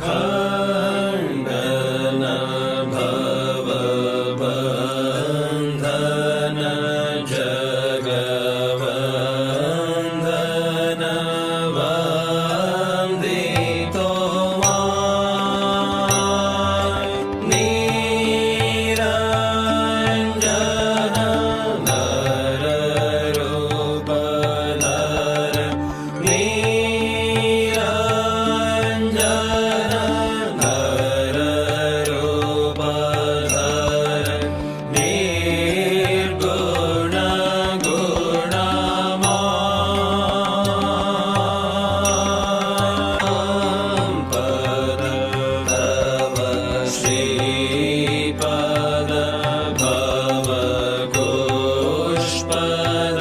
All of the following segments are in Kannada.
खण्डन भव बन्धन जगवन्दन वन्दितो निरञ्जन नररूपधर निरञ्जन नररूपधर निर्गुण गुणमय तव श्रीपद भव पुष्पद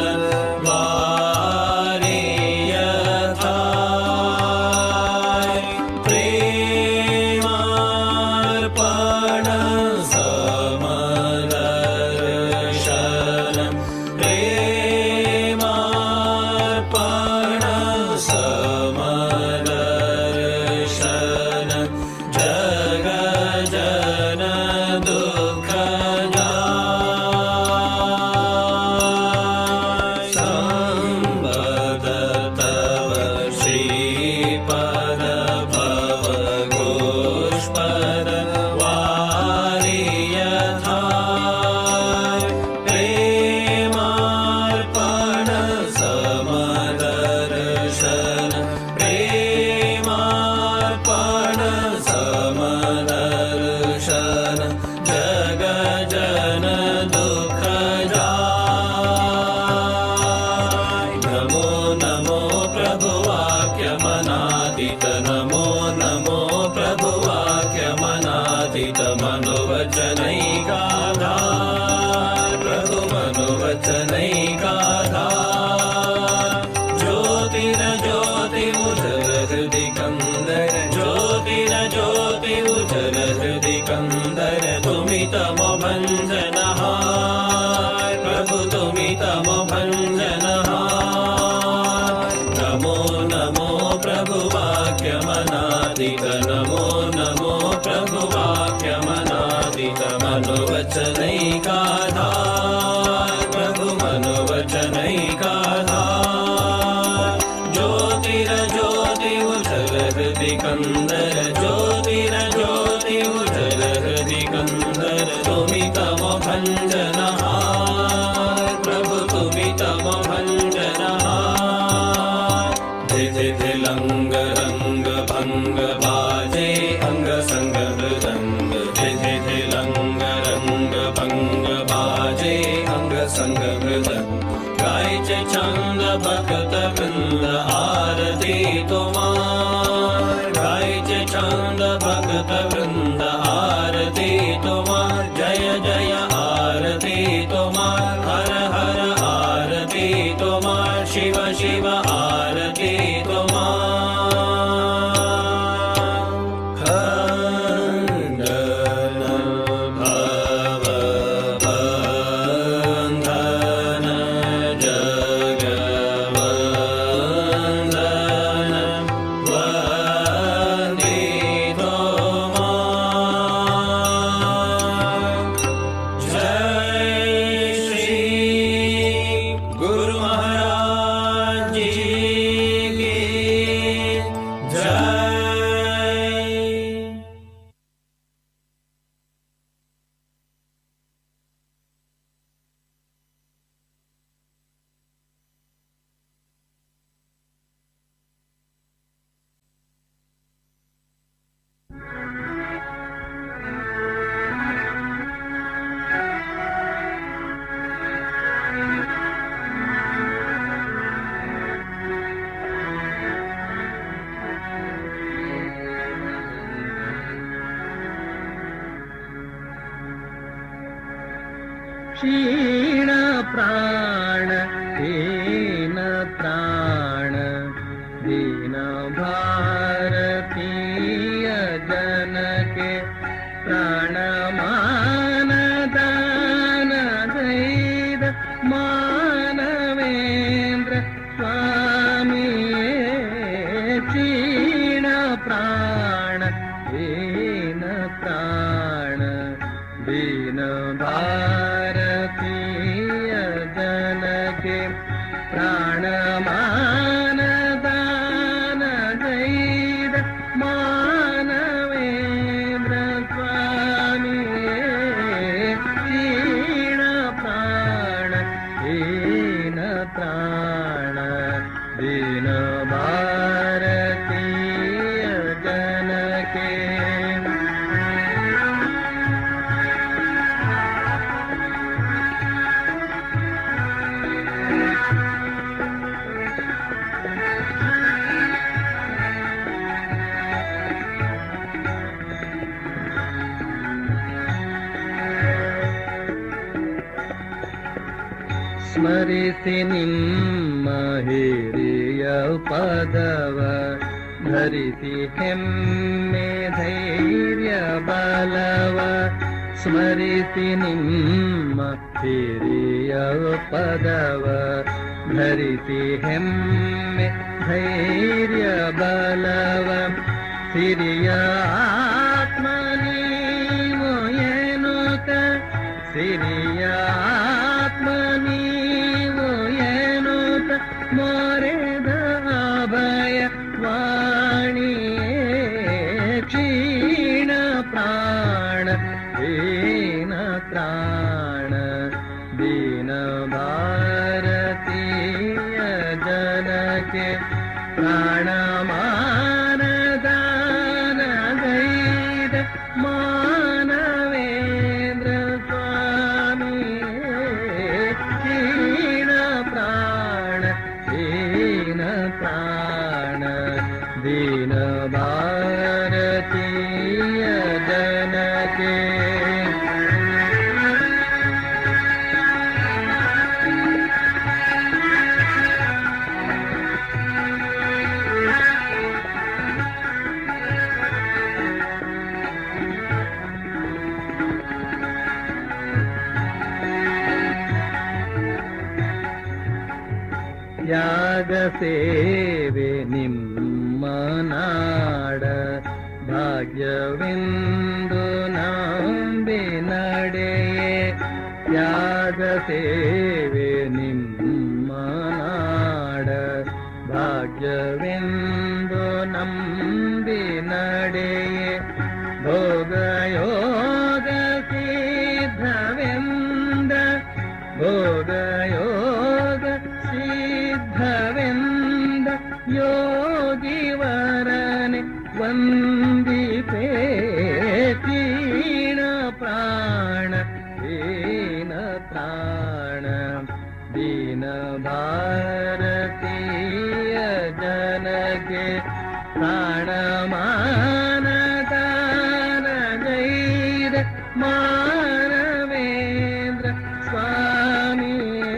वारियथाय प्रेमार्पण समदर्शन प्रेमार्पण समदर्शन जग जन दुःख संबद तव श्रीपद भव पुष्पद वारियथाय प्रेमार्पण समदर्शन प्रेमार्पण समदर्शन जग जन दुःख जाय नमो नमो प्रभुवाक्यमनादित नमो नमो प्रभुवाक्यमनादित मनोवचनैकाधार प्रभु मनोवचनैकाधार ज्योतिरज्योति उजल हृदि कंदर ज्योतिरज्योति उजल हृदि कंदर तुमि तम भंजनहार प्रभु तुमि तम भंजनहार नमो नमो प्रभु वाक्यमनादित नमो नमो प्रभु वाक्यमनादित मनोवचनैकाधार प्रभु मनोवचनैकाधार ज्योतिरज्योति उजल हृदि कंदर ज्योतिरज्योति उजल हृदि कंदर तुमि तम भंजनहार प्रभु तुमि तम भंजनहार धिधि लंग रंग भंग बाजे अंग संग मृदंग धिधि लंग रंग भंग बाजे अंग संग मृदंग गायचे छंद भक्त वृंद आरती तुम्हार गायचे छंद भक्त वृंद आरती तुम्हार जय जय आरती तुम्हार हर हर आरती तुम्हार शिव शिव आरती तुम्हार खण्डन भव बन्धन जगवन्दन वन्दितो जय श्री गुरु महाराज जी की जय। क्षीण प्राण दीन प्राण दीन भारतीय जन के प्राण मान दान दैद मानवेंद्र स्वामी क्षीण प्राण ಜನಕ್ಕೆ ಪ್ರಾಣಮಾನದಾನಗೈದ ಮಾನವೇಂದ್ರ ಸ್ವಾಮಿಯೇ ಕ್ಷೀಣ ಪ್ರಾಣ ಹೀನ ಪ್ರಾಣ ದೀನ ಭಾರತೀಯ ಜನಕ್ಕೆ ಸ್ಮರಿಸಿ ನಿಮ್ಮ ಹಿರಿಯ ಪದವ ಧರಿಸಿ ಹೆಮ್ಮೆ ಧೈರ್ಯ ಬಲವ ಸ್ಮರಿಸಿ ನಿಮ್ಮ ಹಿರಿಯ ಪದವ ಧರಿಸಿ ಹೆಮ್ಮೆ ಧೈರ್ಯ ಬಲವ ಸಿರಿಯ ಆತ್ಮ ನೀವು ಎನ್ನುತ್ತ ಸಿರಿಯ ಆತ್ಮ ನೀವು ಎನ್ನುತ್ತ ಮೊರೆದ ಅಭಯ ವಾಣಿಯೇ ಕ್ಷೀಣ ಪ್ರಾಣ ದೀನ ಪ್ರಾಣ ದೀನ ಭಾರತೀಯ ಜನಕ್ಕೆ ಪ್ರಾಣಮಾನದಾನಗೈದ ಮಾನವೇಂದ್ರ ಸ್ವಾಮಿಯೇ ಕ್ಷೀಣ ಪ್ರಾಣ ದೀನ ಪ್ರಾಣ ದೀನ ಭಾರತೀಯ ಜನಕ್ಕೆ ಯಾಗ ಸೇವೆ ನಿಮ್ಮ ನಾಡ ಭಾಗ್ಯವೆಂದು ನಂಬಿ ನಡೆಯೇ ಯಾಗ ಸೇವೆ ನಿಮ್ಮ ನಾಡ ಭಾಗ್ಯವೆಂದು ನಂಬಿ ನಡೆಯೇ ಭೋಗಯೋಗ ಸಿದ್ಧವೆಂದ ಭೋಗಯೋಗ ಸಿದ್ಧವೆಂದ ಯೋಗಿವರನೆ ವಂದಿಪೇ ಕ್ಷೀಣ ಪ್ರಾಣ ದೀನ ಪ್ರಾಣ ದೀನ ಭಾರತೀಯ ಜನಕ್ಕೆ ಪ್ರಾಣಮಾನದಾನಗೈದ ಮಾನವೇಂದ್ರ ಸ್ವಾಮಿಯೇ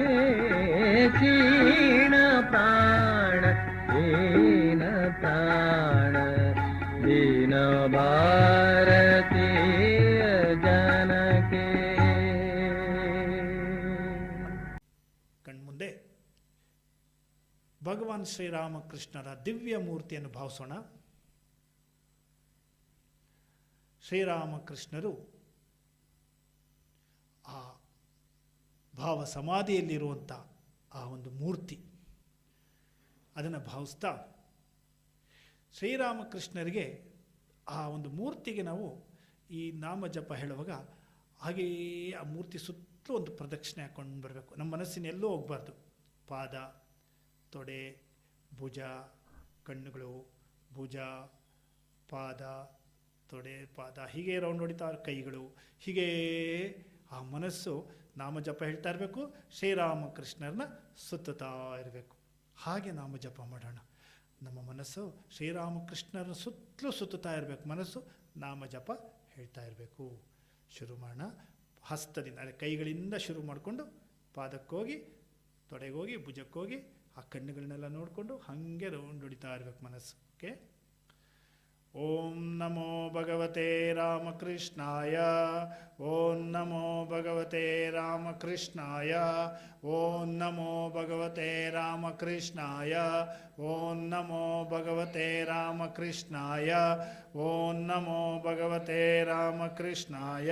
ಕ್ಷೀಣ ಪ್ರಾಣ ದೀನ ಪ್ರಾಣ ದೀನ ಭಾರತೀಯ ಜನಕ್ಕೆ ಕಣ್ಮುಂದೆ ಭಗವಾನ್ ಶ್ರೀರಾಮಕೃಷ್ಣರ ದಿವ್ಯ ಮೂರ್ತಿಯನ್ನು ಭಾವಿಸೋಣ. ಶ್ರೀರಾಮಕೃಷ್ಣರು ಆ ಭಾವ ಸಮಾಧಿಯಲ್ಲಿರುವಂಥ ಆ ಒಂದು ಮೂರ್ತಿ ಅದನ್ನು ಭಾವಿಸ್ತಾ ಶ್ರೀರಾಮಕೃಷ್ಣರಿಗೆ ಆ ಒಂದು ಮೂರ್ತಿಗೆ ನಾವು ಈ ನಾಮ ಜಪ ಹೇಳುವಾಗ ಹಾಗೆಯೇ ಆ ಮೂರ್ತಿ ಸುತ್ತಲೂ ಒಂದು ಪ್ರದಕ್ಷಿಣೆ ಹಾಕ್ಕೊಂಡು ಬರಬೇಕು. ನಮ್ಮ ಮನಸ್ಸಿನ ಎಲ್ಲೂ ಹೋಗಬಾರ್ದು. ಪಾದ, ತೊಡೆ, ಭುಜ, ಕಣ್ಣುಗಳು, ಭುಜ, ಪಾದ, ತೊಡೆ, ಪಾದ ಹೀಗೆ ರೌಂಡ್ ಹೊಡಿತಾ ಕೈಗಳು, ಹೀಗೆ ಆ ಮನಸ್ಸು ನಾಮ ಜಪ ಹೇಳ್ತಾ ಇರಬೇಕು. ಶ್ರೀರಾಮಕೃಷ್ಣರನ್ನ ಸುತ್ತುತ್ತಾ ಇರಬೇಕು. ಹಾಗೆ ನಾಮ ಜಪ ಮಾಡೋಣ. ನಮ್ಮ ಮನಸ್ಸು ಶ್ರೀರಾಮಕೃಷ್ಣರ ಸುತ್ತಲೂ ಸುತ್ತುತ್ತಾ ಇರಬೇಕು. ಮನಸ್ಸು ನಾಮ ಜಪ ಹೇಳ್ತಾ ಇರಬೇಕು. ಶುರು ಮಾಡೋಣ. ಹಸ್ತದಿಂದ ಅಂದರೆ ಕೈಗಳಿಂದ ಶುರು ಮಾಡಿಕೊಂಡು ಪಾದಕ್ಕೋಗಿ, ತೊಡೆಗೋಗಿ, ಭುಜಕ್ಕೋಗಿ, ಆ ಕಣ್ಣುಗಳನ್ನೆಲ್ಲ ನೋಡಿಕೊಂಡು ಹಾಗೆ ರೌಂಡ್ ಹೊಡಿತಾ ಇರಬೇಕು ಮನಸ್ಸು. ಓಕೆ. ಓಂ ನಮೋ ಭಗವತೆ ರಾಮಕೃಷ್ಣಾಯ. ಓಂ ನಮೋ ಭಗವತೆ ರಾಮಕೃಷ್ಣಾಯ. ಓಂ ನಮೋ ಭಗವತೆ ರಾಮಕೃಷ್ಣಾಯ. ಓಂ ನಮೋ ಭಗವತೆ ರಾಮಕೃಷ್ಣಾಯ. ಓಂ ನಮೋ ಭಗವತೆ ರಾಮಕೃಷ್ಣಾಯ.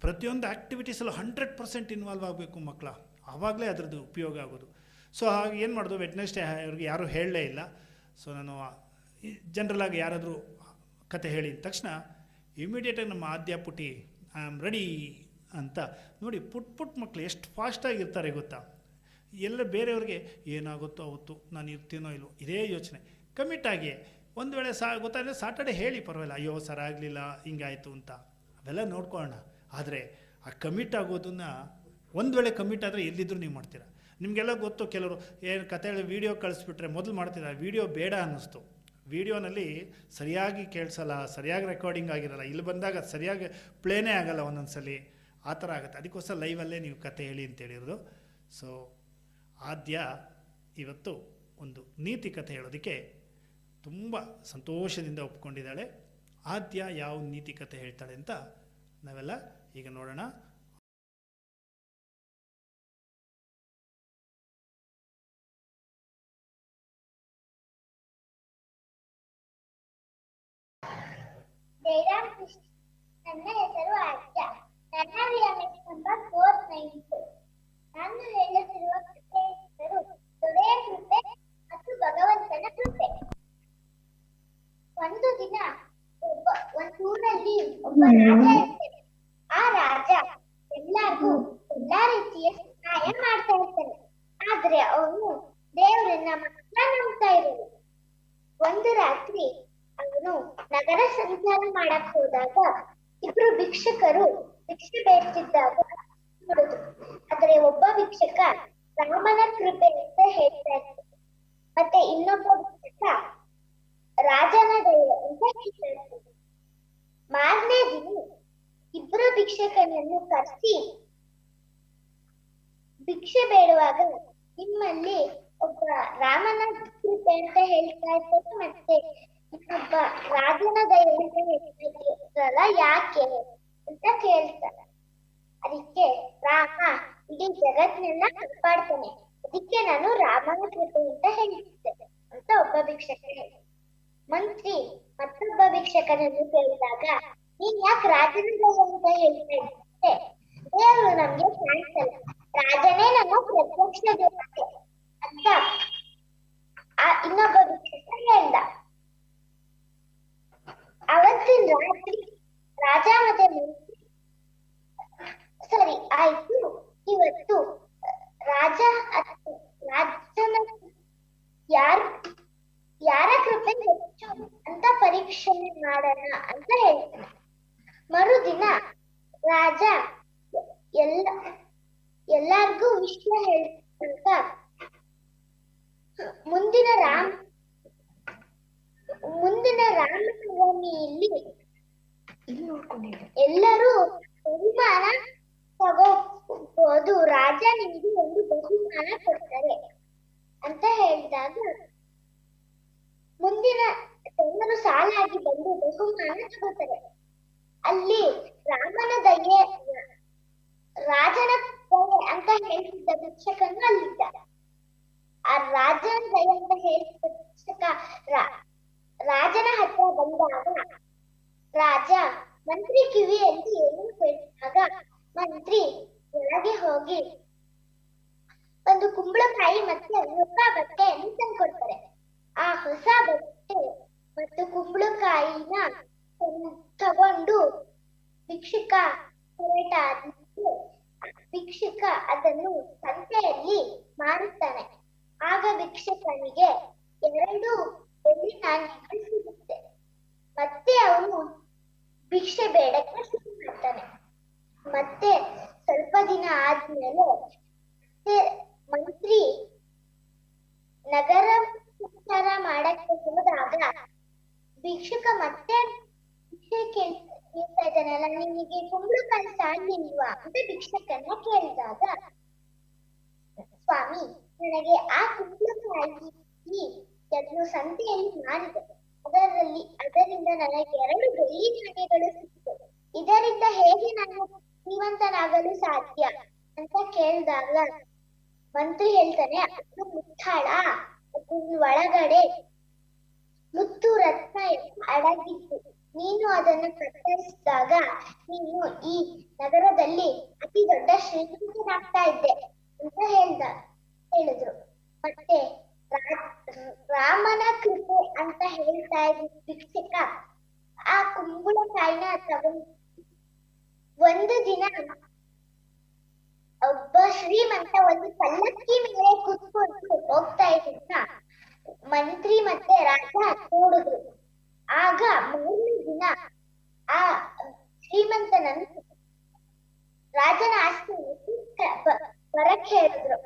ಪ್ರತಿಯೊಂದು ಆ್ಯಕ್ಟಿವಿಟೀಸಲ್ಲೂ 100% ಇನ್ವಾಲ್ವ್ ಆಗಬೇಕು ಮಕ್ಕಳ, ಆವಾಗಲೇ ಅದರದ್ದು ಉಪಯೋಗ ಆಗೋದು. ಸೊ ಹಾಗೆ ಏನು ಮಾಡೋದು, ವೆಡ್ನೆಸ್ಡೇ ಅವ್ರಿಗೆ ಯಾರೂ ಹೇಳಲೇ ಇಲ್ಲ. ಸೊ ನಾನು ಜನರಲಾಗಿ ಯಾರಾದರೂ ಕತೆ ಹೇಳಿದ ತಕ್ಷಣ ಇಮಿಡಿಯೇಟಾಗಿ ನಮ್ಮ ಆದ್ಯ ಪುಟಿ ಐ ಆಮ್ ರೆಡಿ ಅಂತ. ನೋಡಿ ಪುಟ್ ಮಕ್ಕಳು ಎಷ್ಟು ಫಾಸ್ಟಾಗಿರ್ತಾರೆ ಗೊತ್ತಾ. ಎಲ್ಲ ಬೇರೆಯವ್ರಿಗೆ ಏನಾಗುತ್ತೋ ಅವತ್ತು ನಾನು ಇರ್ತೀನೋ ಇಲ್ವೋ ಇದೇ ಯೋಚನೆ. ಕಮಿಟಾಗಿ ಒಂದು ವೇಳೆ ಗೊತ್ತಾದರೆ ಸಾಟರ್ಡೆ ಹೇಳಿ ಪರವಾಗಿಲ್ಲ, ಅಯ್ಯೋ ಸರ್ ಆಗಲಿಲ್ಲ ಹಿಂಗಾಯಿತು ಅಂತ, ಅವೆಲ್ಲ ನೋಡ್ಕೊಳ್ಳೋಣ. ಆದರೆ ಆ ಕಮಿಟ್ ಆಗೋದನ್ನು ಒಂದು ವೇಳೆ ಕಮಿಟ್ ಆದರೆ ಎಲ್ಲಿದ್ದರೂ ನೀವು ಮಾಡ್ತೀರಾ. ನಿಮಗೆಲ್ಲ ಗೊತ್ತು, ಕೆಲವರು ಏನು ಕತೆ ಹೇಳಿ ವೀಡಿಯೋ ಕಳಿಸ್ಬಿಟ್ರೆ ಮೊದಲು ಮಾಡ್ತಿದ್ದಾರೆ, ವೀಡಿಯೋ ಬೇಡ ಅನ್ನಿಸ್ತು. ವೀಡಿಯೋನಲ್ಲಿ ಸರಿಯಾಗಿ ಕೇಳಿಸಲ್ಲ, ಸರಿಯಾಗಿ ರೆಕಾರ್ಡಿಂಗ್ ಆಗಿರಲ್ಲ, ಇಲ್ಲಿ ಬಂದಾಗ ಸರಿಯಾಗಿ ಪ್ಲೇನೇ ಆಗಲ್ಲ ಒಂದೊಂದು ಸಲ, ಆ ಥರ ಆಗುತ್ತೆ. ಅದಕ್ಕೋಸ್ಕರ ಲೈವಲ್ಲೇ ನೀವು ಕತೆ ಹೇಳಿ ಅಂತೇಳಿರೋದು. ಸೊ ಆದ್ಯ ಇವತ್ತು ಒಂದು ನೀತಿ ಕಥೆ ಹೇಳೋದಕ್ಕೆ ತುಂಬ ಸಂತೋಷದಿಂದ ಒಪ್ಕೊಂಡಿದ್ದಾಳೆ. ಆದ್ಯ ಯಾವ ನೀತಿ ಕಥೆ ಹೇಳ್ತಾಳೆ ಅಂತ ನಾವೆಲ್ಲ ಈಗ ನೋಡೋಣ. ಜಯರಾಮ್ ಕೃಷ್ಣ. ನನ್ನ ಹೆಸರು ಆದ್ಯ. ನನ್ನ ವಿರಮಿಸಿಕೊಂಡ ಕೋರ್ಸ್ 9. ನಾನು ಹೇಳುತ್ತಿರುವ ಕಥೆಯ ಹೆಸರು ದೊರೆಯ ಕೃಪೆ ಮತ್ತು ಭಗವಂತನ ಕೃಪೆ. ಒಂದು ದಿನ ಒಂದು ಊರಲ್ಲಿ ಒಬ್ಬ ರಾಜ ಇರ್ತಾನೆ. ಆ ರಾಜ ಎಲ್ಲರಿಗೂ ಎಲ್ಲಾ ರೀತಿಯ ಸಹಾಯ ಮಾಡ್ತಾ ಇರ್ತಾನೆ. ಆದ್ರೆ ಅವನು ದೇವರನ್ನ ಮಾತ್ರ ನಂಬ್ತಾ ಇರೋದು. ಒಂದು ರಾತ್ರಿ ಅವನು ನಗರ ಸಂಚಾರ ಮಾಡಕ್ ಹೋದಾಗ ಇಬ್ರು ಭಿಕ್ಷುಕರು ಭಿಕ್ಷೆ ಬೇಡ್ತಿದ್ದಾಗ ನೋಡುದು. ಆದ್ರೆ ಒಬ್ಬ ಭಿಕ್ಷಕ ರಾಮನ ಕೃಪೆ ಅಂತ ಹೇಳ್ತಾ ಇರ್ತಾನೆ, ಮತ್ತೆ ಇನ್ನೊಬ್ಬ ಭಿಕ್ಷಕ ರಾಜನ ದಯೆ ಅಂತ ಹೇಳ್ತಾ ಇರ್ತಾನೆ. ಮಾರನೇ ದಿನ ಇಬ್ರು ಭಿಕ್ಷಕನನ್ನು ಕರೆಸಿ ಭಿಕ್ಷೆ ಬೇಡುವಾಗ ನಿಮ್ಮಲ್ಲಿ ಒಬ್ಬ ರಾಮನ ಕೃಪೆ ಅಂತ ಹೇಳ್ತಾ ಇರ್ತಾರೆ, ಮತ್ತೆ ಇನ್ನೊಬ್ಬ ರಾಜನ ದಯೆ ಅಂತ ಹೇಳ್ತಾರಲ್ಲ, ಯಾಕೆ ಅಂತ ಕೇಳ್ತಾರೆ. ಅದಕ್ಕೆ ರಾಮ ಇಡೀ ಜಗತ್ನೆಲ್ಲ ಕಾಪಾಡ್ತಾನೆ, ಅದಕ್ಕೆ ನಾನು ರಾಮನ ಕೃಪೆ ಅಂತ ಹೇಳ್ತಿದ್ದೆ ಅಂತ ಒಬ್ಬ ಭಿಕ್ಷಕ ಹೇಳ್ತಾನೆ. ಮಂತ್ರಿ ಮತ್ತೊಬ್ಬ ಭಿಕ್ಷಕನನ್ನು ಕೇಳಿದಾಗ ನೀನ್ ಯಾಕೆ ರಾಜನ ದಯೆ ಅಂತ ಹೇಳ್ತಾ ಇದ್ದೆ, ದೇವರು ನಮ್ಗೆ ಕಾಣಿಸಲ್ಲ, ರಾಜನೇ ನಮ್ಮ ಪ್ರತ್ಯಕ್ಷ ದೇವತೆ ಅಂತ ಇನ್ನೊಬ್ಬ ಭಿಕ್ಷಕ ಹೇಳ್ದ. ಅವತ್ತಿನ ರಾತ್ರಿ ರಾಜ ಮತ್ತೆ ಮಂತ್ರಿ ಸರಿ ಆಯ್ತು, ಇವತ್ತು ರಾಜನ ಯಾರ ಕೃಪೆ ಹೆಚ್ಚು ಅಂತ ಪರೀಕ್ಷೆ ಮಾಡೋಣ ಅಂತ ಹೇಳ್ತಾನೆ. ಮರುದಿನ ರಾಜ ಎಲ್ಲಾರ್ಗೂ ವಿಷಯ ಹೇಳ್ತಂತ ಮುಂದಿನ ರಾಮನವಮಿಯಲ್ಲಿ ಎಲ್ಲರೂ ಬಹುಮಾನ ತಗೋಬಹುದು, ರಾಜ ನಿಮಗೆ ಒಂದು ಬಹುಮಾನ ಕೊಡ್ತಾರೆ ಅಂತ ಹೇಳಿದಾಗ ಮುಂದಿನ ಜನರು ಸಾಲಾಗಿ ಬಂದು ಬಹುಮಾನ ತಗೋತಾರೆ. ಅಲ್ಲಿ ರಾಮನ ದಯೆ ರಾಜನ ದಯೆ ಅಂತ ಹೇಳ್ತಿದ್ದ ಭಿಕ್ಷಕನು ಅಲ್ಲಿದ್ದ. ಆ ರಾಜನ ದಯೆ ಅಂತ ಹೇಳ್ತಿದ್ದ ಭಿಕ್ಷಕ ರಾಜನ ಹತ್ರ ಬಂದಾಗ ರಾಜ ಮಂತ್ರಿ ಕಿವಿಯಲ್ಲಿ ಏನು ಕೇಳಿದಾಗ ಮಂತ್ರಿ ಒಳಗೆ ಹೋಗಿ ಒಂದು ಕುಂಬಳಕಾಯಿ ಮತ್ತೆ ಹೊಸ ಬಟ್ಟೆಯನ್ನು ತಂದ್ಕೊಡ್ತಾರೆ. ಆ ಹೊಸ ಬಟ್ಟೆ ಮತ್ತು ಕುಂಬಳಕಾಯಿನ ತಗೊಂಡು ಭಿಕ್ಷುಕ ಹೊರಟಾದ್ಮೇಲೆ ಭಿಕ್ಷುಕ ಅದನ್ನು ಸಂತೆಯಲ್ಲಿ ಮಾರುತ್ತಾನೆ. ಆಗ ಭಿಕ್ಷುಕನಿಗೆ 2 ಬೆಳ್ಳಿ ನಾಣ್ಯಗಳು ಸಿಗುತ್ತೆ. ಮತ್ತೆ ಅವನು ಭಿಕ್ಷೆ ಬೇಡಕ್ಕೆ ಶುರು ಮಾಡ್ತಾನೆ. ಮತ್ತೆ ಸ್ವಲ್ಪ ದಿನ ಆದ್ಮೇಲೆ ಮಂತ್ರಿ ನಗರ ಸಂಚಾರ ಮಾಡಕ್ಕೆ ಹೋದಾಗ ಭಿಕ್ಷುಕ ಮತ್ತೆ ಭಿಕ್ಷೆ ಕೇಳ್ತಾ ಇದ್ದಾನಲ್ಲ, ನಿಮಗೆ ಕುಂಬಳಕಾಯಿ ಸಾಲಿಲ್ವಾ ಅಂತ ಭಿಕ್ಷಕನ್ನ ಕೇಳಿದಾಗ ಸ್ವಾಮಿ ನನಗೆ ಆ ಕುಂಬಳಕಾಯಿ ಅದನ್ನು ಸಂತೆಯಲ್ಲಿ ಮಾರಿದೆ, ಅದರಿಂದ ನನಗೆ 2 ಬೆಳ್ಳಿ ನಾಣ್ಯಗಳು ಸಿಕ್ಕಿತು, ಇದರಿಂದ ಹೇಗೆ ನಾನು ಶ್ರೀಮಂತನಾಗಲು ಸಾಧ್ಯ ಅಂತ ಕೇಳಿದಾಗ ಮಂತ್ರಿ ಹೇಳ್ತಾನೆ, ಅದು ಮುತ್ತಾಳ, ಅದ್ರ ಒಳಗಡೆ ಮುತ್ತು ರತ್ನ ಅಡಗಿತ್ತು, ನೀನು ಅದನ್ನು ಕತ್ತರಿಸಿದಾಗ ನೀನು ಈ ನಗರದಲ್ಲಿ ಅತಿ ದೊಡ್ಡ ಶ್ರೀಮಂತನಾಗ್ತಾ ಇದ್ದೆ ಅಂತ ಹೇಳಿದ್ರು. ಮತ್ತೆ ರಾಮನ ಕೃಪೆ ಅಂತ ಹೇಳ್ತಾ ಇದ್ದ ಭಿಕ್ಷಕ ಆ ಕುಂಬಳಕಾಯಿನ ತಗೊಂಡು ಒಂದು ದಿನ ಒಬ್ಬ ಶ್ರೀಮಂತ ಒಂದು ಪಲ್ಲಕ್ಕಿ ಮೇಲೆ ಕೂತ್ಕೊಂಡು ಹೋಗ್ತಾ ಇದ್ದ ಮಂತ್ರಿ ಮತ್ತೆ ರಾಜ ನೋಡಿದ್ರು. ಆಗ ಮೂರನೇ ದಿನ ಆ ಶ್ರೀಮಂತನನ್ನು ರಾಜನ ಆಸ್ತಿ ಬರಕ್ ಹೇಳಿದ್ರು.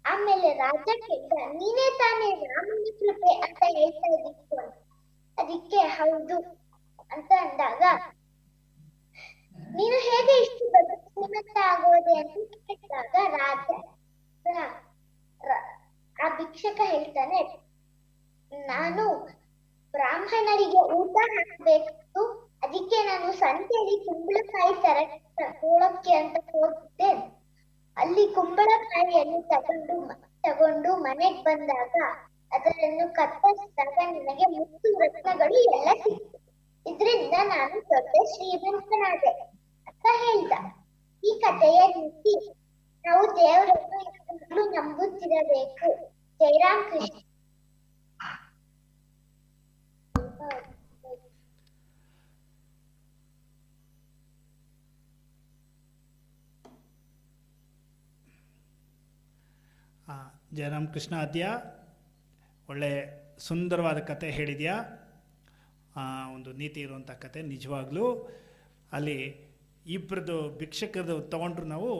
ಆಮೇಲೆ ರಾಜ ಕೇಳಿದ, ನೀನೇ ತಾನೇ ರಾಮನ ಕೃಪೆ ಅಂತ ಹೇಳ್ತಾ ಇದ್ದಿತ್ತು ಅಂತ. ಅದಕ್ಕೆ ಹೌದು ಅಂತ ಅಂದಾಗ, ನೀನು ಹೇಗೆ ಇಷ್ಟು ದೊಡ್ಡ ಶ್ರೀಮಂತ ಆಗೋದೆ ಅಂತ ಕೇಳಿದಾಗ ಆ ಭಿಕ್ಷಕ ಹೇಳ್ತಾನೆ, ನಾನು ಬ್ರಾಹ್ಮಣರಿಗೆ ಊಟ ಹಾಕ್ಬೇಕು, ಅದಕ್ಕೆ ನಾನು ಸಂತೆಯಲ್ಲಿ ಕುಂಬಳಕಾಯಿ ತಗೊಳಕ್ಕೆ ಅಂತ ಹೋಗಿದ್ದೆ. ಅಲ್ಲಿ ಕುಂಬಳಕಾಯಿಯನ್ನು ತಗೊಂಡು ಮನೆಗೆ ಬಂದಾಗ ಅದನ್ನು ಕತ್ತರಿಸಿದಾಗ ನನಗೆ ಮುತ್ತು ರತ್ನಗಳು ಎಲ್ಲ ಸಿಕ್ತು. ಇದ್ರಿಂದ ನಾನು ದೊಡ್ಡ ಶ್ರೀಮಂತನಾದೆ ಅಂತ ಹೇಳ್ದ. ಈ ಕಥೆಯ ನೀತಿ, ನಾವು ದೇವರನ್ನು ಯಾವಾಗಲೂ ನಂಬುತ್ತಿರಬೇಕು. ಜಯರಾಮ್ ಕೃಷ್ಣ. ಜಯರಾಮ್ ಕೃಷ್ಣ ಅದ್ಯ ಒಳ್ಳೆ ಸುಂದರವಾದ ಕತೆ ಹೇಳಿದ್ಯಾ. ಒಂದು ನೀತಿ ಇರುವಂಥ ಕತೆ ನಿಜವಾಗ್ಲೂ. ಅಲ್ಲಿ ಇಬ್ಬರದು ಭಿಕ್ಷಕರದು ತಗೊಂಡ್ರು ನಾವು,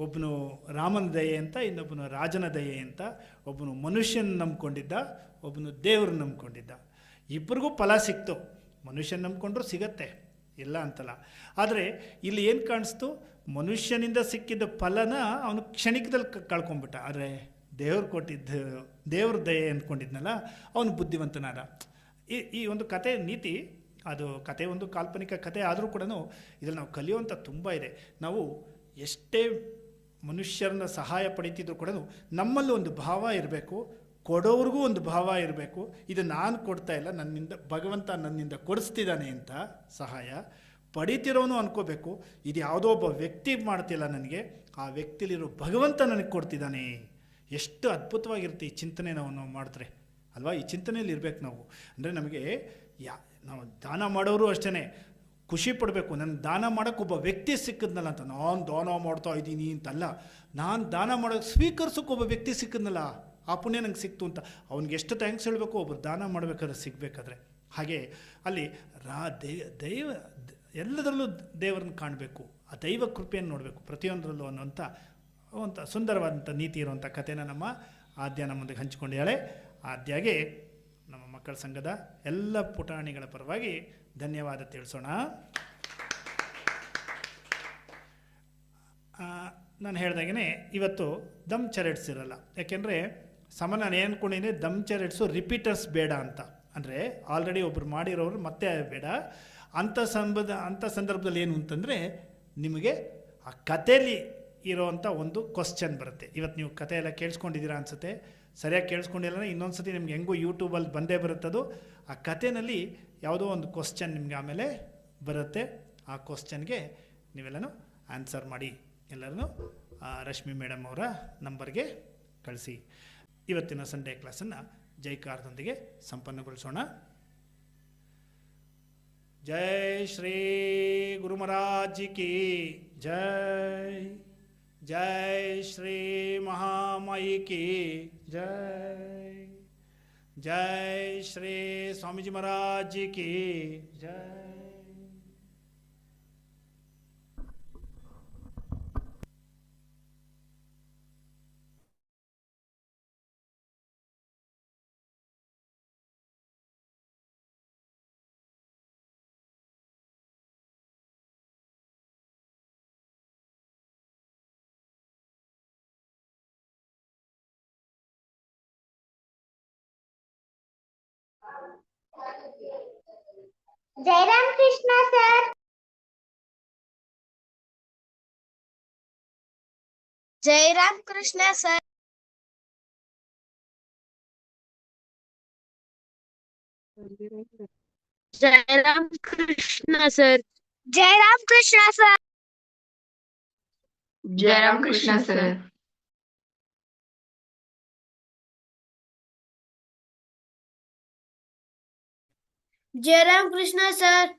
ಒಬ್ಬನು ರಾಮನ ದಯೆ ಅಂತ, ಇನ್ನೊಬ್ಬನು ರಾಜನ ದಯೆ ಅಂತ. ಒಬ್ಬನು ಮನುಷ್ಯನ ನಂಬ್ಕೊಂಡಿದ್ದ, ಒಬ್ಬನು ದೇವ್ರನ್ನ ನಂಬ್ಕೊಂಡಿದ್ದ. ಇಬ್ಬರಿಗೂ ಫಲ ಸಿಕ್ತು. ಮನುಷ್ಯನ ನಂಬ್ಕೊಂಡ್ರು ಸಿಗತ್ತೆ, ಇಲ್ಲ ಅಂತಲ್ಲ. ಆದರೆ ಇಲ್ಲಿ ಏನು ಕಾಣಿಸ್ತು, ಮನುಷ್ಯನಿಂದ ಸಿಕ್ಕಿದ್ದ ಫಲನ ಅವನು ಕ್ಷಣಿಕದಲ್ಲಿ ಕಳ್ಕೊಂಬಿಟ್ಟ. ಆದರೆ ದೇವ್ರ ದಯೆ ಅಂದ್ಕೊಂಡಿದ್ನಲ್ಲ, ಅವನು ಬುದ್ಧಿವಂತನಾದ. ಈ ಒಂದು ಕತೆ ನೀತಿ, ಅದು ಕತೆ ಒಂದು ಕಾಲ್ಪನಿಕ ಕತೆ ಆದರೂ ಕೂಡ ಇದರಲ್ಲಿ ನಾವು ಕಲಿಯುವಂಥ ತುಂಬ ಇದೆ. ನಾವು ಎಷ್ಟೇ ಮನುಷ್ಯರನ್ನ ಸಹಾಯ ಪಡಿತಿದ್ರು ಕೂಡ ನಮ್ಮಲ್ಲಿ ಒಂದು ಭಾವ ಇರಬೇಕು, ಕೊಡೋವ್ರಿಗೂ ಒಂದು ಭಾವ ಇರಬೇಕು. ಇದು ನಾನು ಕೊಡ್ತಾ ಇಲ್ಲ, ಭಗವಂತ ನನ್ನಿಂದ ಕೊಡಿಸ್ತಿದ್ದಾನೆ ಅಂತ ಸಹಾಯ ಪಡಿತಿರೋನು ಅನ್ಕೋಬೇಕು. ಇದು ಯಾವುದೋ ಒಬ್ಬ ವ್ಯಕ್ತಿ ಮಾಡ್ತಿಲ್ಲ ನನಗೆ, ಆ ವ್ಯಕ್ತಿಲಿರೋ ಭಗವಂತ ನನಗೆ ಕೊಡ್ತಿದ್ದಾನೆ. ಎಷ್ಟು ಅದ್ಭುತವಾಗಿರುತ್ತೆ ಈ ಚಿಂತನೆ ನಾವು ಮಾಡಿದ್ರೆ ಅಲ್ವಾ. ಈ ಚಿಂತನೆಯಲ್ಲಿ ಇರಬೇಕು ನಾವು. ಅಂದರೆ ನಮಗೆ ನಾವು ದಾನ ಮಾಡೋರು ಅಷ್ಟೇ ಖುಷಿ ಪಡಬೇಕು. ನನ್ನ ದಾನ ಮಾಡೋಕ್ಕೆ ಒಬ್ಬ ವ್ಯಕ್ತಿ ಸಿಕ್ಕಿದ್ನಲ್ಲ ಅಂತ. ನಾನು ದಾನ ಮಾಡ್ತಾ ಇದ್ದೀನಿ ಅಂತಲ್ಲ, ನಾನು ದಾನ ಮಾಡೋಕ್ಕೆ ಸ್ವೀಕರಿಸೋಕೆ ಒಬ್ಬ ವ್ಯಕ್ತಿ ಸಿಕ್ಕಿದ್ನಲ್ಲ, ಆ ಪುಣ್ಯ ನಂಗೆ ಸಿಕ್ತು ಅಂತ ಅವ್ನಿಗೆ ಎಷ್ಟು ಥ್ಯಾಂಕ್ಸ್ ಹೇಳಬೇಕು, ಒಬ್ಬರು ದಾನ ಮಾಡಬೇಕಾದ್ರೆ ಸಿಗಬೇಕಾದ್ರೆ. ಹಾಗೆ ಅಲ್ಲಿ ದೈವ ಎಲ್ಲದರಲ್ಲೂ ದೇವರನ್ನು ಕಾಣಬೇಕು, ಆ ದೈವ ಕೃಪೆಯನ್ನು ನೋಡಬೇಕು ಪ್ರತಿಯೊಂದರಲ್ಲೂ ಅನ್ನೋಂಥ ಒಂದು ಸುಂದರವಾದಂಥ ನೀತಿ ಇರುವಂಥ ಕಥೆನ ನಮ್ಮ ಆದ್ಯ ನಮ್ಮೊಂದಿಗೆ ಹಂಚಿಕೊಂಡಿದ್ದಾಳೆ. ಆದ್ಯಾಗೆ ನಮ್ಮ ಮಕ್ಕಳ ಸಂಘದ ಎಲ್ಲ ಪುಟಾಣಿಗಳ ಪರವಾಗಿ ಧನ್ಯವಾದ ತಿಳಿಸೋಣ. ನಾನು ಹೇಳ್ದಾಗೆ ಇವತ್ತು ದಮ್ ಚರೆಟ್ಸ್ ಇರಲ್ಲ. ಯಾಕೆಂದರೆ ನಾನು ಏನು ಅಂದ್ಕೊಂಡಿದ್ದೀನಿ, ದಮ್ ಚರೆಟ್ಸು ರಿಪೀಟರ್ಸ್ ಬೇಡ ಅಂತ. ಅಂದರೆ ಆಲ್ರೆಡಿ ಒಬ್ಬರು ಮಾಡಿರೋರು ಮತ್ತೆ ಬೇಡ ಅಂಥ ಸಂದರ್ಭದಲ್ಲಿ ಏನು ಅಂತಂದರೆ, ನಿಮಗೆ ಆ ಕಥೆಯಲ್ಲಿ ಇರೋವಂಥ ಒಂದು ಕ್ವಶ್ಚನ್ ಬರುತ್ತೆ. ಇವತ್ತು ನೀವು ಕತೆ ಎಲ್ಲ ಕೇಳಿಸ್ಕೊಂಡಿದ್ದೀರಾ ಅನಿಸುತ್ತೆ. ಸರಿಯಾಗಿ ಕೇಳಿಸ್ಕೊಂಡಿಲ್ಲ ಇನ್ನೊಂದು ಸತಿ ನಿಮ್ಗೆ ಹೆಂಗೂ ಯೂಟ್ಯೂಬಲ್ಲಿ ಬಂದೇ ಬರುತ್ತದು. ಆ ಕಥೆಯಲ್ಲಿ ಯಾವುದೋ ಒಂದು ಕ್ವಶ್ಚನ್ ನಿಮಗೆ ಆಮೇಲೆ ಬರುತ್ತೆ. ಆ ಕ್ವಶ್ಚನ್ಗೆ ನೀವೆಲ್ಲನೂ ಆನ್ಸರ್ ಮಾಡಿ ಎಲ್ಲರೂ ರಶ್ಮಿ ಮೇಡಮ್ ಅವರ ನಂಬರ್ಗೆ ಕಳಿಸಿ. ಇವತ್ತಿನ ಸಂಡೇ ಕ್ಲಾಸನ್ನು ಜೈಕಾರದೊಂದಿಗೆ ಸಂಪನ್ನಗೊಳಿಸೋಣ. ಜೈ ಶ್ರೀ ಗುರು ಮಹಾರಾಜ್ ಕಿ ಜೈ. ಜೈ ಶ್ರೀ ಮಹಾಮಾಯಿ ಕಿ ಜೈ. ಜೈ ಶ್ರೀ ಸ್ವಾಮೀಜಿ ಮಹಾರಾಜ್ ಕಿ ಜೈ. Jayaram Krishna sir. Jayaram Krishna sir. Jayaram Krishna sir. Jayaram Krishna sir. Jayaram Krishna sir. Jayaram Krishna sir.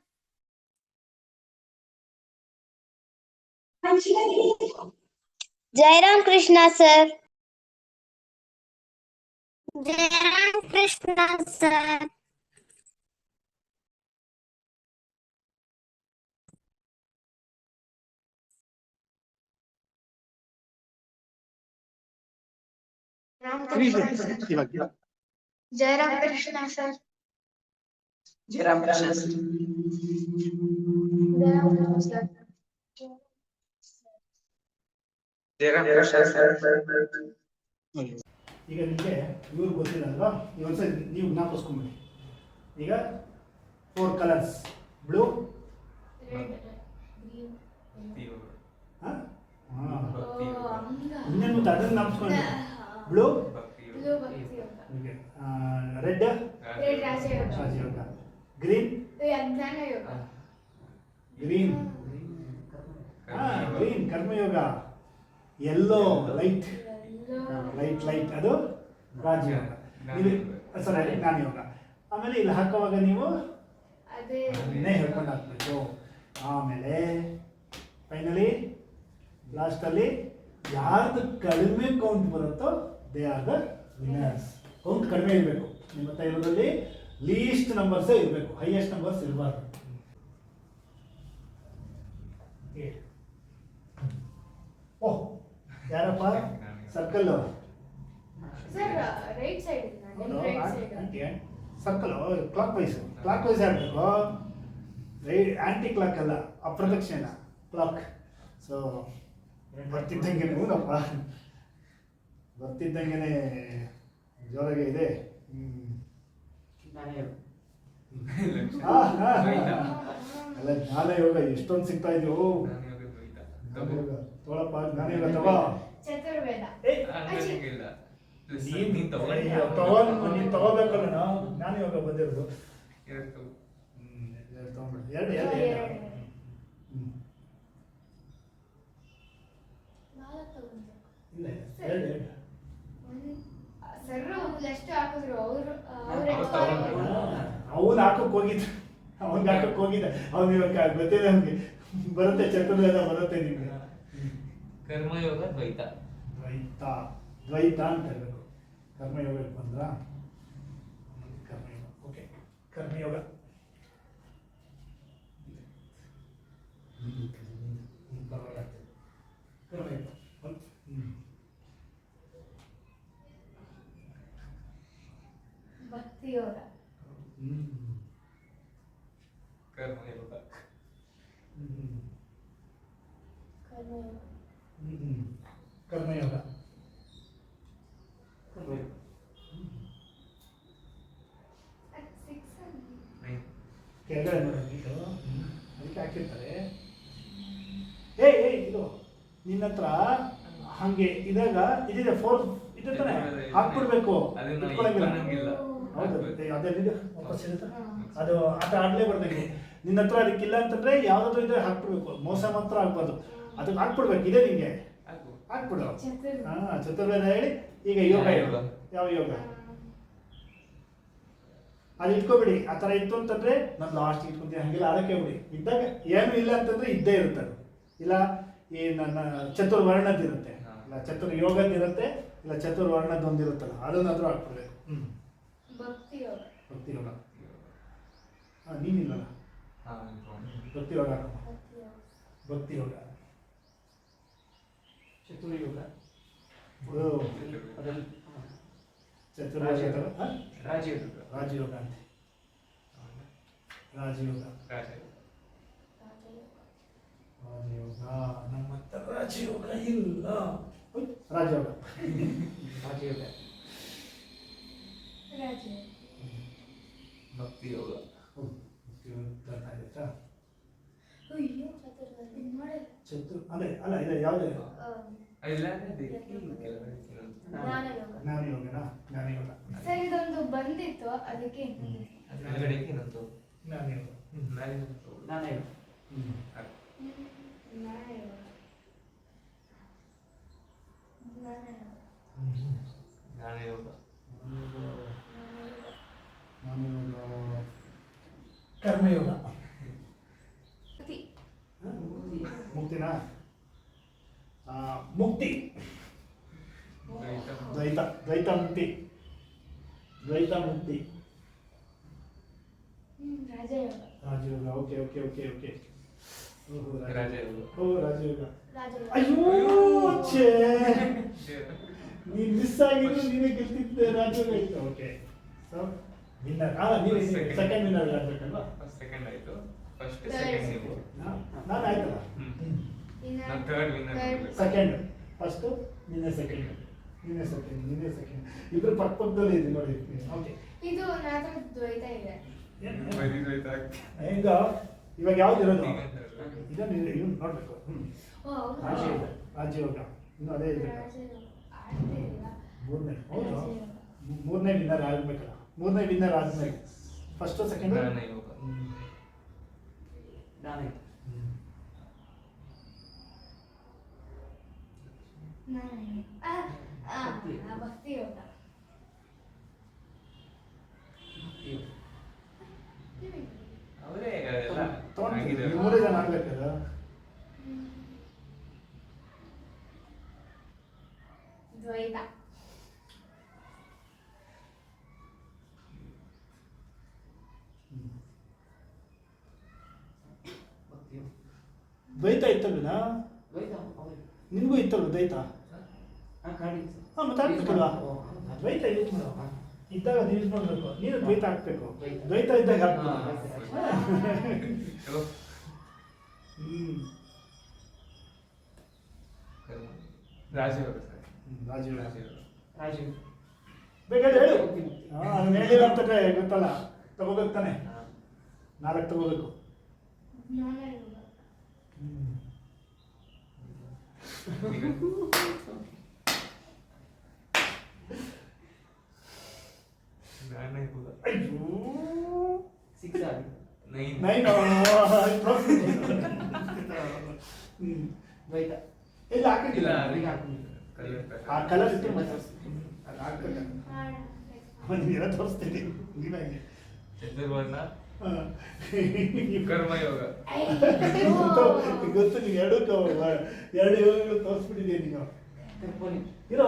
Jayaram Krishna sir. Jayaram Krishna sir. Jayaram Krishna sir. Jayaram Krishna sir. Jayaram Krishna sir. ಈಗ ನಿಮಗೆ ಇವ್ರು ಗೊತ್ತಿಲ್ಲ ಅಲ್ವಾ, ಇವೊಂದ್ಸರಿ ನೀವು ಜ್ಞಾಪಿಸ್ಕೊಂಬಿಡಿ. ಈಗ 4 ಕಲರ್ಸ್: ಬ್ಲೂ, ಇನ್ನೇನು ಅದನ್ನು ಜ್ಞಾಪಿಸ್ಕೊಂಡು blue, red Rajayoga, green green green Karmayoga, yellow light light light ಅದು ರಾಜಯೋಗ, ಇದು ಸಾರಿ ಜ್ಞಾನಯೋಗ. ಆಮೇಲೆ ಇಲ್ಲಿ ಹಾಕುವಾಗ ನೀವು ಅದನ್ನೇ ಹೇಳ್ಕೊಂಡು ಹಾಕ್ಬೇಕು. ಆಮೇಲೆ ಫೈನಲಿ ಲಾಸ್ಟಲ್ಲಿ ಯಾರ್ದು ಕಡಿಮೆ ಕೌಂಟ್ ಬರುತ್ತೋ they are the winners. Count ಕಡಿಮೆ ಇರಬೇಕು ನಿಮ್ಮ ಹತ್ರ ಇರೋದ್ರಲ್ಲಿ, ಲೀಸ್ಟ್ ನಂಬರ್ಸೇ ಇರಬೇಕು, ಹೈಯೆಸ್ಟ್ ನಂಬರ್ಸ್ ಇರಬಾರ್ದು. ಓಹ್ ಯಾರಪ್ಪ ಸರ್ಕಲ್ ಸರ್ಕಲ್ ಕ್ಲಾಕ್ ವೈಸ್ ಆಡಬೇಕು, ಆಂಟಿ ಕ್ಲಾಕ್ ಅಲ್ಲ, ಅಪ್ರದಕ್ಷಿಣ ಕ್ಲಾಕ್. ಸೊ ಬರ್ತಿದ್ದಂಗೆ ಹೂನಪ್ಪ, ಬರ್ತಿದ್ದಂಗೆ ಜೋರಾಗೆ ಇದೆ. ಅಲ್ಲ ಜ್ಞಾನಯೋಗ ಎಷ್ಟೊಂದು ಸಿಗ್ತಾ ಇದೆಯೋ. ತೋಳಪ್ಪ ಜ್ಞಾನಯೋಗ ತಗೋ. ನೀನ್ ತಗೋಬೇಕಲ್ಲ, ನಾವು ಜ್ಞಾನಯೋಗ ಬಂದಿರೋದು. ತಗೊಂಡ್ಬಿಡಿ, ಎರಡು ಇಲ್ಲ ಎರಡು ಅವನು ಹಾಕಕ್ಕೆ ಹೋಗಿದ್ದ, ಅವ್ನಿಗೆ ಹಾಕಕ್ಕೆ ಹೋಗಿದ್ದ. ಅವ್ನು ಇವಾಗ ಗೊತ್ತಿದೆ, ಅವ್ನಿಗೆ ಬರುತ್ತೆ, ಚತುರ್ವೇದ ಬರುತ್ತೆ ನಿಮ್ಗೆ. ಕರ್ಮಯೋಗ ದ್ವೈತ ದ್ವೈತ ಅಂತ ಹೇಳ್ಬೇಕು. ಕರ್ಮಯೋಗಕ್ಕೆ ಬಂದ್ರ ಕರ್ಮಯೋಗ. ಓಕೆ, ಕರ್ಮಯೋಗ ಭಕ್ತಿ ಯೋಗ. ಕರ್ಮಯೋಗ ಕರ್ಮಯೋಗ ಕೆಳಗಡೆ ನೋಡಿ, ಇದು ಅದಕ್ಕೆ ಹಾಕಿರ್ತಾರೆ. ಇದು ನಿನ್ನ ಹತ್ರ ಹಂಗೆ ಇದಾಗ ಇದಿದೆ 4 ಇದೆ ತಾನೆ, ಹಾಕ್ಬಿಡ್ಬೇಕು. ಹೌದು, ಅದೇ ವಾಪಸ್ ಇರುತ್ತೆ, ಅದು ಆಟ ಆಡಲೇ ಬರ್ದಂಗೆ. ನಿನ್ನ ಹತ್ರ ಅದಕ್ಕಿಲ್ಲ ಅಂತಂದ್ರೆ ಯಾವ್ದಾದ್ರು ಇದ್ರೆ ಹಾಕ್ಬಿಡ್ಬೇಕು, ಮೋಸ ಮಾತ್ರ ಆಗ್ಬಾರ್ದು. ಅದಕ್ಕೆ ಹಾಕ್ಬಿಡ್ಬೇಕು, ಇದೆ ನಿಂಗೆ ಹಾಕ್ಬಿಡು. ಚತುರ್ವೇದ ಹೇಳಿ. ಈಗ ಯೋಗ ಹೇಳು, ಯಾವ ಯೋಗ ಅದು ಇಟ್ಕೋಬಿಡಿ. ಆ ಥರ ಇತ್ತು ಅಂತಂದ್ರೆ ನಾನು ಲಾಸ್ಟ್ ಇಟ್ಕೊಂತೀನಿ, ಹಂಗಿಲ್ಲ ಅದಕ್ಕೆ ಬಿಡಿ. ಇದ್ದಾಗ ಏನು ಇಲ್ಲ ಅಂತಂದ್ರೆ ಇದ್ದೇ ಇರುತ್ತೆ ಅದು. ಇಲ್ಲ ಈ ನನ್ನ ಚತುರ್ವರ್ಣದ್ದಿರುತ್ತೆ, ಇಲ್ಲ ಚತುರ್ಯೋಗದ್ದಿರುತ್ತೆ, ಇಲ್ಲ ಚತುರ್ವರ್ಣದೊಂದಿರುತ್ತಲ್ಲ, ಅದನ್ನಾದ್ರೂ ಹಾಕ್ಬಿಡ್ಬೇಕು. ಭಕ್ತಿ ಯೋಗ ನೀನಿಲ್ಲಲ್ಲ, ಭಕ್ತಿ ಯೋಗ ಹಾಕಮ್ಮ. ಭಕ್ತಿ ಯೋಗ, ಚತುರ್ಯೋಗ, ಚತುರ್ಯೋಗ, ರಾಜಯೋಗ ಅಂತ. ರಾಜಯೋಗ ನಮ್ಮ ಹತ್ರ ರಾಜಯೋಗ ಇಲ್ಲ. ರಾಜಯೋಗ ಭಕ್ತಿ ಯೋಗ ಅದೇ ಅಲ್ಲ, ಇದೆ ಯಾವ್ದು ಜ್ಞಾನಯೋಗನಾ? ಜ್ಞಾನಯೋಗ ಸರ್ ಇದೊಂದು ಬಂದಿತ್ತು ಅದಕ್ಕೆ ಜ್ಞಾನಯೋಗ. ಜ್ಞಾನಯೋಗ. ಜ್ಞಾನಯೋಗ. ಕರ್ಮಯೋಗ. ಮುಕ್ತಿನಾ? ಮುಕ್ತಿ. ದ್ವೈತ. ದ್ವೈತ ಮುಕ್ತಿ. ದ್ವೈತ ಮುಕ್ತಿ. Rajayoga. Okay okay okay okay. Rajayoga. ಓ ರಾಜಯೋಗ. ಅಯ್ಯೋ ಛೇ, ನೀನ್ ಮಿಸ್ ಆಗಿದ್ದು ನೀನೇ ಗೆಲ್ತಿದ್ದೆ. ರಾಜಯೋಗ ಇತ್ತು. Okay so winner. ನೀವು ಸೆಕೆಂಡ್ ವಿನ್ನರ್ ಆಗ್ಬೇಕಲ್ವಾ? ಫಸ್ಟ್ ಸೆಕೆಂಡ್ ಆಯ್ತು. ಫಸ್ಟ್ ಸೆಕೆಂಡ್ ನೀವು. ನಾನು ಆಯ್ತಲ್ಲ. ನಾನು ಥರ್ಡ್ ವಿನ್ನರ್. ಸೆಕೆಂಡ್ ಫಸ್ಟ್, ನಿನ್ನೆ ಸೆಕೆಂಡ್, ನಿನ್ನೆ ಸೆಕೆಂಡ್, ನಿನ್ನೆ ಸೆಕೆಂಡ್. ಇಬ್ರು ಪಕ್ಕದಲ್ಲಿ ಇದೆ ನೋಡಿ. ಓಕೆ ಇದು ನಾತ್ರ ದ್ವೈತ ಇದೆ. ಈಗ ಇವಾಗ ಯಾವ್ದು ಇರೋದು? ಇದನ್ನು ಇವ್ನು ನೋಡ್ಬೇಕು. ಓ ಹೌದು. ರಾಜಯೋಗ. ರಾಜಯೋಗ ಇನ್ನು ಅದೇ ಇರ್ಬೇಕು. ಆಡ್ತೇ ಇಲ್ಲ. ಮೂರನೇ. ಹೌದು, ರಾಜಯೋಗ. ಮೂರನೇ ವಿನ್ನರ್ ಆಗ್ಬೇಕಲ್ಲ. ಮೂರನೇ ವಿನ್ನರ್ ಆದ್ಮೇಲೆ ಫಸ್ಟ್ ಸೆಕೆಂಡ್. ಜ್ಞಾನಯೋಗ. ಜ್ಞಾನಯೋಗ. ಭಕ್ತಿ ಯೋಗ. ಅವರೇ ಎಲ್ಲ ತಗೊಂಡಿದ್ದೀವಿ. ಮೂರೇ ಜನ ಆಗ್ಬೇಕಲ್ಲ. ದ್ವೈತ. ದ್ವೈತ ಇತ್ತಲ್ವಾ? ದ್ವೈತ ಹೌದು. ನಿನ್ಗೂ ಇತ್ತಲ್ವ ದ್ವೈತ? ಕಾಡಿ. ಮತ್ತೆ ಹಾಕ್ಬೇಕಲ್ವಾ? ದ್ವೈತ ಯೂಸ್ ಮಾಡೋ ಇದ್ದಾಗ ಅದು ಯೂಸ್ ಮಾಡಬೇಕು. ನೀನು ದ್ವೈತ ಹಾಕ್ಬೇಕು. ದ್ವೈತ ಇದ್ದಾಗ ಹಾಕ್ಬೇಕು. ರಾಜಯೋಗ ಸರ್. ರಾಜಯೋಗ. ರಾಜಯೋಗ. ಬೇಕಾದ್ರೆ ಹೇಳು. ಅದನ್ನ ಹೇಳಿಲ್ಲ ಅಂತ ಗೊತ್ತಲ್ಲ. ತಗೋಬೇಕು ತಾನೆ. 4 ತಗೋಬೇಕು. ಜ್ಞಾನಯೋಗ. ಜ್ಞಾನಯೋಗ. ಅಯ್ಯೋ 6 ಆಗಿ. 9. 9. ದ್ವೈತ. ಇಲ್ಲ ಹಾಕಿಲ್ಲ. ಈಗ ಹಾಕ್ತೀನಿ. ಆ ಕಲರ್ ಇತ್ತು ಮತ್ತೆ ಅದು ಹಾಕ್ಬೇಕು. ನೀವೆಲ್ಲ ತೋರಿಸ್ತೀನಿ ನೀನಾಗಿ. ಚತುರ್ವರ್ಣ. ಕರ್ಮಯೋಗ. ಗೊತ್ತು ನೀವು ಎರಡು ಯೋಗಗಳು ತೋರಿಸ್ಬಿಟ್ಟಿದ್ದೀಯ ನೀನು. ಕರ್ಪೂರಿ. ಇರೋ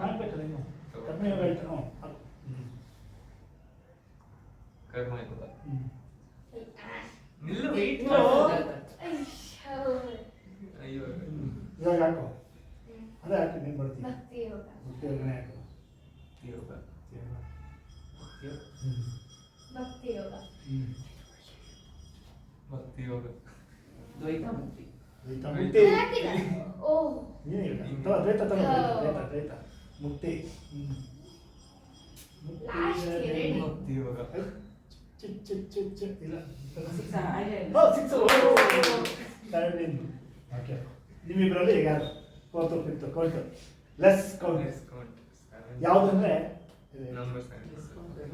ಮಾಡ್ಬೇಕಲ್ಲ ನೀನು. ಕರ್ಮಯೋಗ ಆಯ್ತು. ಕರ್ಮಯೋಗ. ನಿಲ್ಲು. ಅಯ್ಯೋ. ಇವಾಗ ಹಾಕು. ಅದೇ ಹಾಕಿ ನೀನು ಬರ್ತೀನಿ. ಭಕ್ತಿ ಯೋಗ. ಮುಖ್ಯವಾಗನೇ ಹಾಕು. ಯೋಗ. ಭಕ್ತಿ ಯೋಗ. ಭಕ್ತಿ ಯೋಗ. ದ್ವೈತ ಮುಕ್ತಿ. ದ್ವೈತ ಮುಕ್ತಿ. ಹಾಕಿದ. ಓ ನೀನೇ ಇಲ್ಲ. ದ್ವೈತ ತಗೋ. ದ್ವೈತ ದ್ವೈತ ಮುಕ್ತಿ. Last ಗೆ ready. ಭಕ್ತಿ ಯೋಗ. ಇಲ್ಲ. 6 ಆಗಿದೆ. ಓಕೆ. ನಿಮ್ಮಿಬ್ಬರಲ್ಲಿ ಈಗ ಯಾರು? 4th 5th count. Less count. Yes, count. ಯಾವುದಂದ್ರೆ Number 7.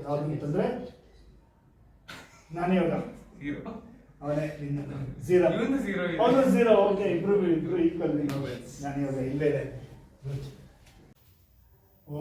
ಯಾವುದು ಅಂತಂದ್ರೆ ನಾನೇ ಯೋಗ. 0. ಅವನೇ 0. ಇವನು 0 ಇದೆ. ಅವನು 0. ಓಕೆ, ಇಬ್ರು ಈಕ್ವಲ್. No bets. ನಾನೇ ಯೋಗ ಇಲ್ಲೇ ಇದೆ. ಓ